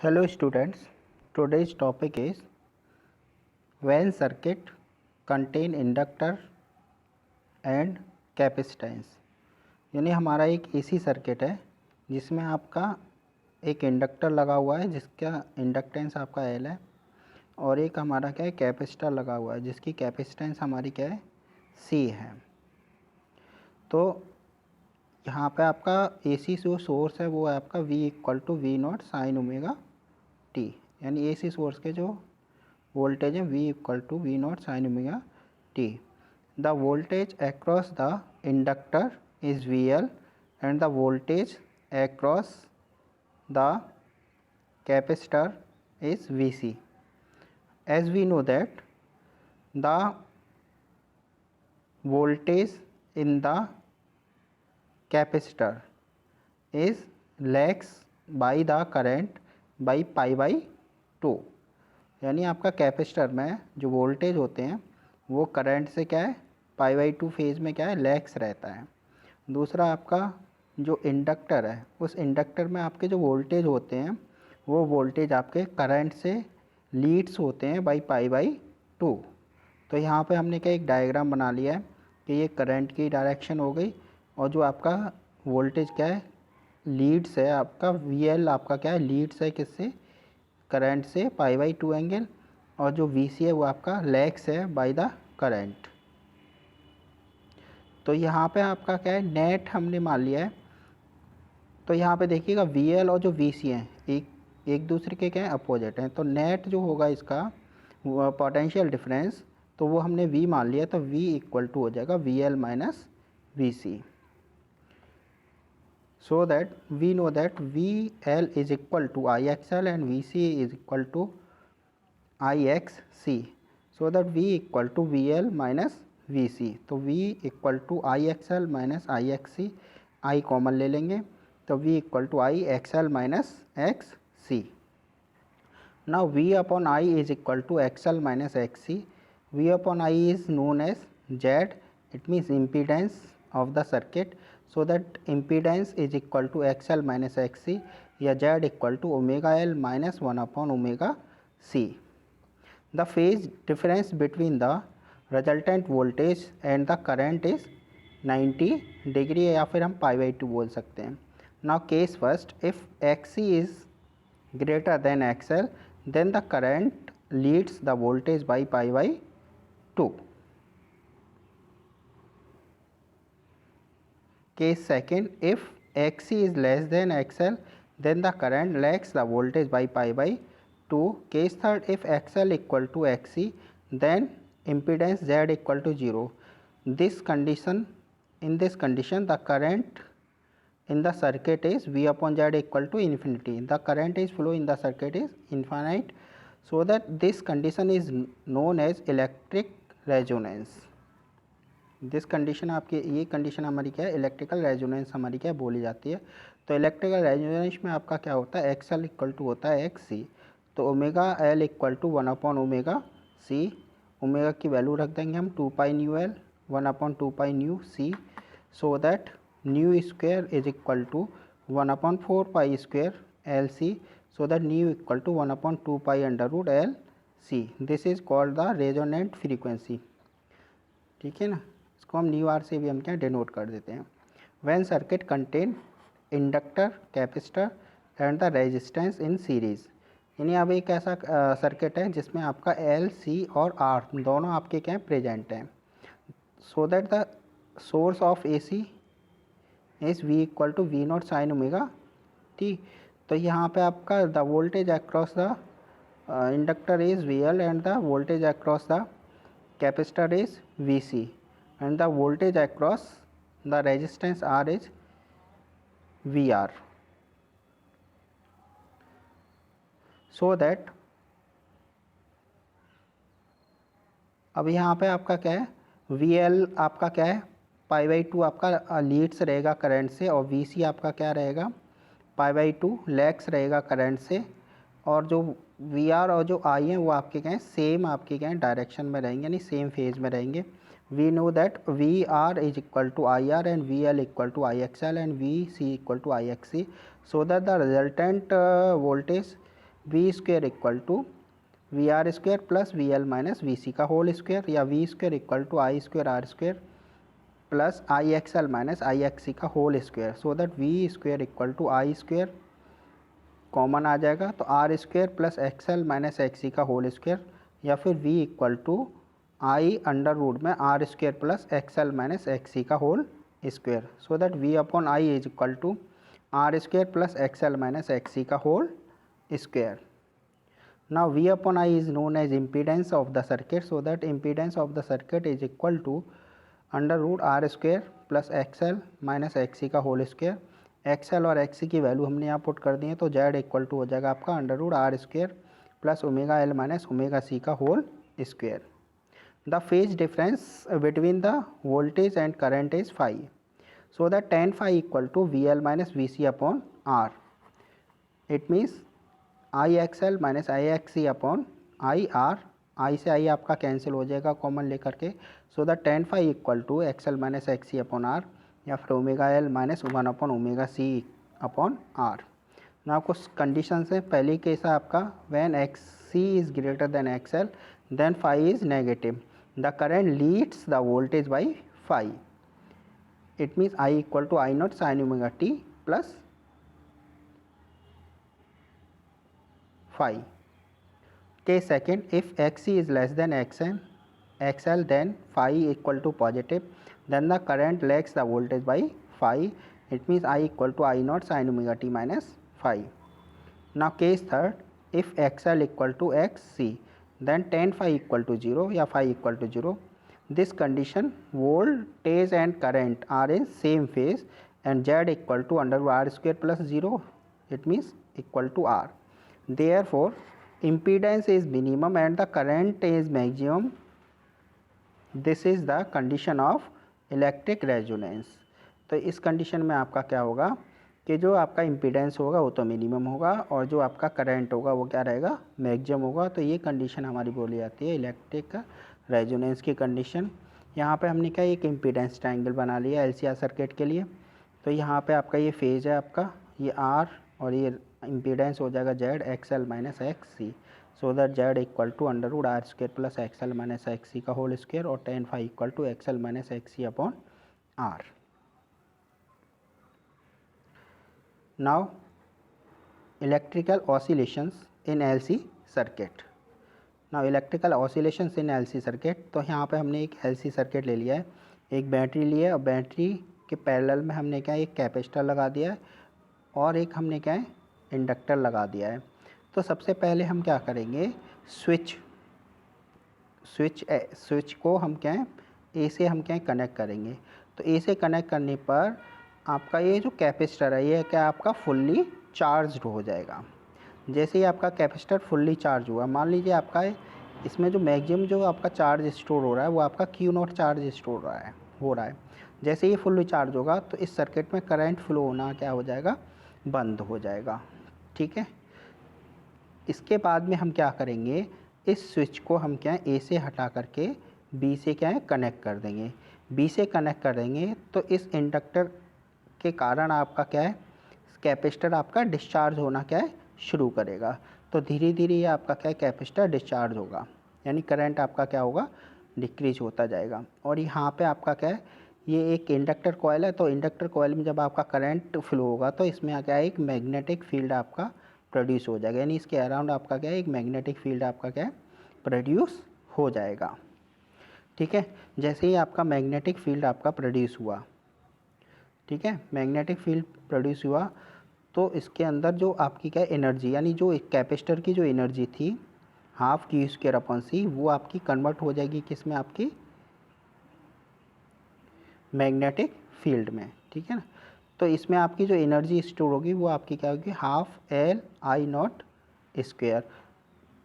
Hello students, today's topic is when circuit contain inductor and capacitance। यानी हमारा एक AC circuit है जिसमें आपका एक इंडक्टर लगा हुआ है जिसका इंडक्टेंस आपका L है और एक हमारा क्या है कैपेसिटर लगा हुआ है जिसकी कैपेसिटेंस हमारी क्या है C है। तो यहाँ पे आपका AC जो सोर्स है वो है आपका V equal to V naught sine omega t, यानी AC सोर्स के जो वोल्टेज है V equal to V naught sine omega t. The voltage across the inductor is VL and the voltage across the capacitor is VC. As we know that the voltage in the capacitor is lags by the current by pi by 2, यानी आपका capacitor में जो voltage होते हैं वो current से क्या है पाई बाई 2 फेज़ में क्या है लैग्स रहता है। दूसरा आपका जो इंडक्टर है उस इंडक्टर में आपके जो वोल्टेज होते हैं वो वोल्टेज आपके करंट से लीड्स होते हैं बाई पाई बाई 2। तो यहाँ पे हमने क्या एक डायग्राम बना लिया है कि ये करंट की डायरेक्शन हो गई और जो आपका वोल्टेज क्या है लीड्स है आपका VL आपका क्या है लीड्स है किससे करंट से पाई बाई 2 एंगल, और जो VC है वो आपका लैग्स है बाय द करंट। तो यहाँ पे आपका क्या है नेट हमने मान लिया है। तो यहाँ पे देखिएगा VL और जो VC हैं एक दूसरे के क्या है अपोजिट हैं, तो नेट जो होगा इसका पोटेंशियल डिफरेंस तो वो हमने V मान लिया, तो V इक्वल टू हो जाएगा VL minus VC। So that we know that VL is equal to IXL and VC is equal to IXC. So that V equal to VL minus VC, तो V equal to IXL minus IXC, I common ले लेंगे तो V equal to IXL minus XC। Now V upon I is equal to XL minus XC. V upon I is known as Z, it means impedance of the circuit, so that impedance is equal to XL minus XC या Z equal to omega L minus 1 upon omega C। The phase difference between the resultant voltage and the current is 90 degree या फिर हम pi by 2 बोल सकते हैं। Now case first, if XC is greater than XL then the current leads the voltage by pi by 2। Case second, if XC is less than XL then the current lags the voltage by pi by 2। Case third, if XL equal to XC then impedance Z equal to 0। In this condition the current in the circuit is V upon Z equal to infinity, the current is flow in the circuit is infinite, so that this condition is known as electric resonance। This condition आपकी ये condition हमारी क्या है electrical resonance हमारी क्या बोली जाती है। तो इलेक्ट्रिकल रेजोनेंस में आपका क्या होता है XL इक्वल टू होता है XC, तो omega L equal to 1 upon omega C, omega की वैल्यू रख देंगे हम 2 pi nu L 1 upon 2 pi nu C, so that nu square is equal to 1 upon 4 pi square LC, so that nu equal to 1 upon 2 pi under root LC। This is called the resonant frequency, ठीक है ना। इसको हम new are से भी हम क्या denote कर देते हैं। When circuit contain inductor capacitor and the resistance in series, यानी अब एक ऐसा सर्किट है जिसमें आपका L C और R दोनों आपके क्या प्रेजेंट हैं, so that the source of AC is V equal to V naught sine omega t. तो यहाँ पे आपका the voltage across the inductor is VL and the voltage across the capacitor is VC and the voltage across the resistance R is VR, so that अब यहाँ पे आपका क्या है VL आपका क्या है पाई बाई 2 आपका लीड्स रहेगा करंट से, और VC आपका क्या रहेगा पाई बाई 2 लैग्स रहेगा करंट से, और जो VR और जो I हैं वो आपके क्या हैं सेम आपके क्या हैं डायरेक्शन में रहेंगे, यानी सेम फेज में रहेंगे। We know that VR is equal to IR and VL equal to IXL and VC equal to IXC, so that the resultant voltage V square equal to V R square plus V L minus V C का whole square, या V square equal to I square R square plus I X L minus I X C का whole square, so that V square equal to I square common आ जाएगा, तो R square plus X L minus X C का whole square, या फिर V equal to I under root में R square plus X L minus X C का whole square, so that V upon I is equal to R square plus X L minus X C का whole square. Now V upon I is known as impedance of the circuit, so that impedance of the circuit is equal to under root R square plus X L minus X C का whole square. X L और X C की value हमने यहाँ put कर दी है, तो Z equal to हो जाएगा आपका under root R square plus omega L minus omega C का whole square. The phase difference between the voltage and current is phi, so that tan phi equal to V L minus V C upon R. It means I X L minus I X C upon I R, I से I आपका cancel हो जाएगा common लेकर के, so that tan phi equal to X L minus X C upon R, या फिर omega L minus one upon omega C upon R. ना कुछ कंडीशन है. पहली केस है आपका when X C is greater than X L then phi is negative, the current leads the voltage by phi. It means I equal to I naught sine omega t plus phi. Case second, if xc is less than xl then phi equal to positive, then the current lags the voltage by phi. It means I equal to I naught sin omega t minus phi. Now case third, if xl equal to xc then tan phi equal to 0 या phi equal to 0. This condition voltage and current are in same phase and z equal to under r square plus 0. It means equal to r. Therefore, impedance is minimum and the current is maximum. This is the condition of electric resonance. तो इस condition में आपका क्या होगा कि जो आपका impedance होगा वो तो मिनिमम होगा और जो आपका करंट होगा वो क्या रहेगा, मैक्सिमम होगा. तो ये कंडीशन हमारी बोली जाती है इलेक्ट्रिक रेजोनेंस की कंडीशन. यहाँ पे हमने क्या एक इम्पीडेंस ट्रायंगल बना लिया एलसीआर सर्किट के लिए. तो यहाँ पे आपका ये फेज है आपका, ये आर और ये इम्पीडेंस हो जाएगा Z X L minus X C, so that Z equal to under root R square plus X L minus X C का होल स्क्वेयर और tan phi equal to X L minus X C upon R. Now electrical oscillations in LC circuit. Now electrical oscillations in LC circuit. तो यहाँ पे हमने एक LC circuit ले लिया है, एक बैटरी ली है और बैटरी के पैरेलल में हमने क्या एक कैपेसिटर लगा दिया है और एक हमने क्या है इंडक्टर लगा दिया है. तो सबसे पहले हम क्या करेंगे, स्विच को हम क्या है ए से हम क्या है कनेक्ट करेंगे. तो ए से कनेक्ट करने पर आपका ये जो कैपेसिटर है ये क्या आपका फुल्ली चार्ज हो जाएगा. जैसे ही आपका कैपेसिटर फुल्ली चार्ज हुआ, मान लीजिए आपका इसमें जो मैक्सिमम जो आपका चार्ज स्टोर हो रहा है वो आपका क्यू नॉट चार्ज स्टोर हो रहा है. जैसे ये फुल्ली चार्ज होगा तो इस सर्किट में करंट फ्लो होना क्या हो जाएगा, बंद हो जाएगा. ठीक है. इसके बाद में हम क्या करेंगे, इस स्विच को हम क्या है ए से हटा करके बी से क्या है कनेक्ट कर देंगे. बी से कनेक्ट कर देंगे तो इस इंडक्टर के कारण आपका क्या है कैपेसिटर आपका डिस्चार्ज होना क्या है शुरू करेगा. तो धीरे धीरे ये आपका क्या है कैपेसिटर डिस्चार्ज होगा, यानी करंट आपका क्या होगा डिक्रीज होता जाएगा. और यहाँ पे आपका क्या है ये एक इंडक्टर कॉइल है. तो इंडक्टर कॉइल में जब आपका करंट फ्लो होगा तो इसमें क्या है एक मैग्नेटिक फील्ड आपका प्रोड्यूस हो जाएगा, यानी इसके अराउंड आपका क्या है एक मैग्नेटिक फील्ड आपका क्या है प्रोड्यूस हो जाएगा. ठीक है. जैसे ही आपका मैग्नेटिक फील्ड आपका प्रोड्यूस हुआ, ठीक है, मैग्नेटिक फील्ड प्रोड्यूस हुआ तो इसके अंदर जो आपकी क्या एनर्जी, यानी जो एक कैपेसिटर की जो एनर्जी थी हाफ क्यू स्क्वायर अपॉन सी, वो आपकी कन्वर्ट हो जाएगी किस में, आपकी मैग्नेटिक फील्ड में. ठीक है ना. तो इसमें आपकी जो एनर्जी स्टोर होगी वो आपकी क्या होगी half L I not square.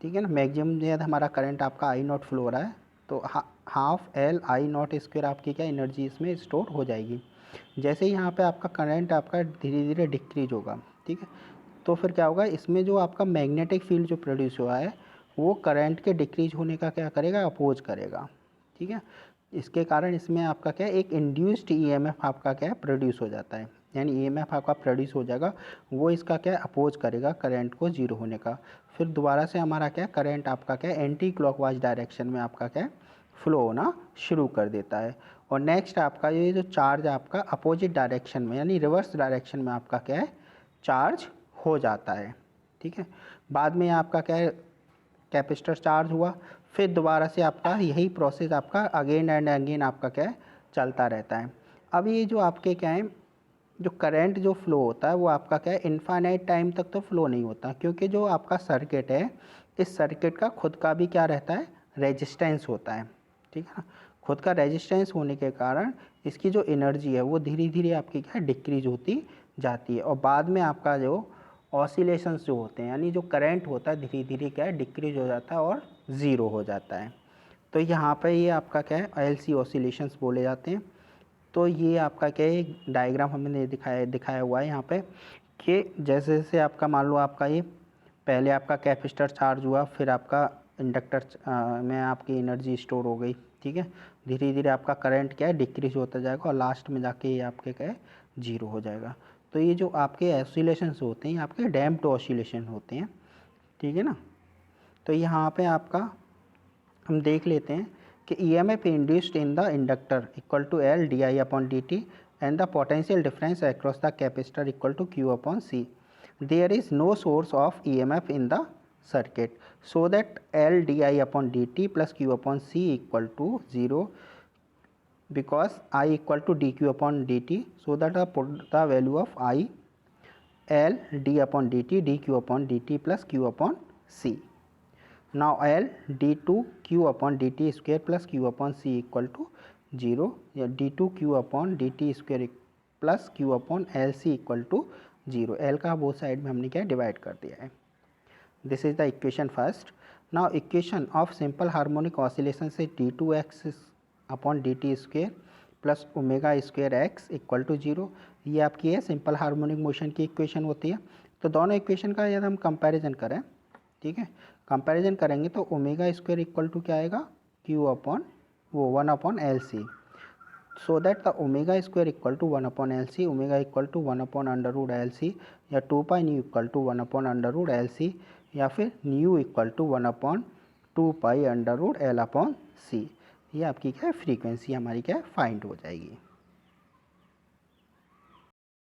ठीक है ना. मैक्सिमम जो है हमारा करंट आपका आई नॉट फ्लो हो रहा है तो half L I not square आपकी क्या एनर्जी इसमें स्टोर हो जाएगी. जैसे ही यहाँ पे आपका करंट आपका धीरे धीरे डिक्रीज होगा, ठीक है, तो फिर क्या होगा इसमें जो आपका मैग्नेटिक फील्ड जो प्रोड्यूस हुआ है वो करंट के डिक्रीज होने का क्या करेगा, अपोज करेगा. ठीक है. इसके कारण इसमें आपका क्या एक इंड्यूस्ड ईएमएफ आपका क्या प्रोड्यूस हो जाता है. यानी ईएमएफ आपका प्रोड्यूस हो जाएगा, वो इसका क्या है अपोज करेगा करंट को जीरो होने का। फिर दोबारा से हमारा क्या है करंट आपका क्या है एंटी क्लॉकवाइज डायरेक्शन में आपका क्या है फ्लो होना शुरू कर देता है। और नेक्स्ट आपका ये जो चार्ज आपका अपोजिट डायरेक्शन में यानी रिवर्स डायरेक्शन में आपका क्या है चार्ज हो जाता है। ठीक है, बाद में आपका क्या है कैपेसिटर चार्ज हुआ, फिर दोबारा से आपका यही प्रोसेस आपका अगेन एंड अगेन आपका क्या है चलता रहता है। अब ये जो आपके क्या है जो करंट जो फ्लो होता है वो आपका क्या है इनफाइनाइट टाइम तक तो फ्लो नहीं होता, क्योंकि जो आपका सर्किट है इस सर्किट का खुद का भी क्या रहता है रेजिस्टेंस होता है। ठीक है ना, खुद का रेजिस्टेंस होने के कारण इसकी जो एनर्जी है वो धीरे धीरे आपकी क्या है डिक्रीज होती जाती है, और बाद में आपका जो ऑसिलेशंस जो होते हैं यानी जो करंट होता है धीरे धीरे क्या है डिक्रीज हो जाता है और ज़ीरो हो जाता है। तो यहाँ पे ये आपका क्या है एलसी ऑसिलेशंस बोले जाते हैं। तो ये आपका क्या है एक डायग्राम हमने दिखाया हुआ है यहाँ पे कि जैसे जैसे आपका मान लो आपका ये पहले आपका कैपेसिटर चार्ज हुआ, फिर आपका इंडक्टर में आपकी एनर्जी स्टोर हो गई। ठीक है, धीरे धीरे आपका करंट क्या है डिक्रीज होता जाएगा और लास्ट में जाके ये आपके क्या है जीरो हो जाएगा। तो ये जो आपके ऑसिलेशंस होते हैं आपके डैम्प्ड ऑसिलेशन होते हैं। ठीक है ना, तो यहाँ पे आपका हम देख लेते हैं कि EMF induced in the inductor equal to L di upon dt and the potential difference across the capacitor equal to Q upon C. There is no source of EMF in the circuit, so that L di upon dt plus Q upon C equal to 0 because I equal to dq upon dt, so that I put the value of I L d upon dt dq upon dt plus Q upon C. Now L d2 q upon dt square plus q upon c equal to 0 या d2 q upon dt square plus q upon L c equal to 0। L का both side में हमने क्या divide कर दिया है। This is the equation first. Now equation of simple harmonic oscillation से d2x upon dt square plus omega square x equal to 0, ये आपकी है सिंपल हार्मोनिक मोशन की इक्वेशन होती है। तो दोनों इक्वेशन का यदि हम कंपैरिजन करें, ठीक है, कंपैरिजन करेंगे तो ओमेगा स्क्वायर इक्वल टू क्या आएगा क्यू अपॉन वो 1 upon L C, so that the omega square equal to 1 upon L C, omega equal to 1 upon under root L C, या 2 pi nu equal to 1 upon under root L C, या फिर nu equal to 1 upon 2 pi under root L upon C. ये आपकी क्या है frequency हमारी क्या है फाइंड हो जाएगी।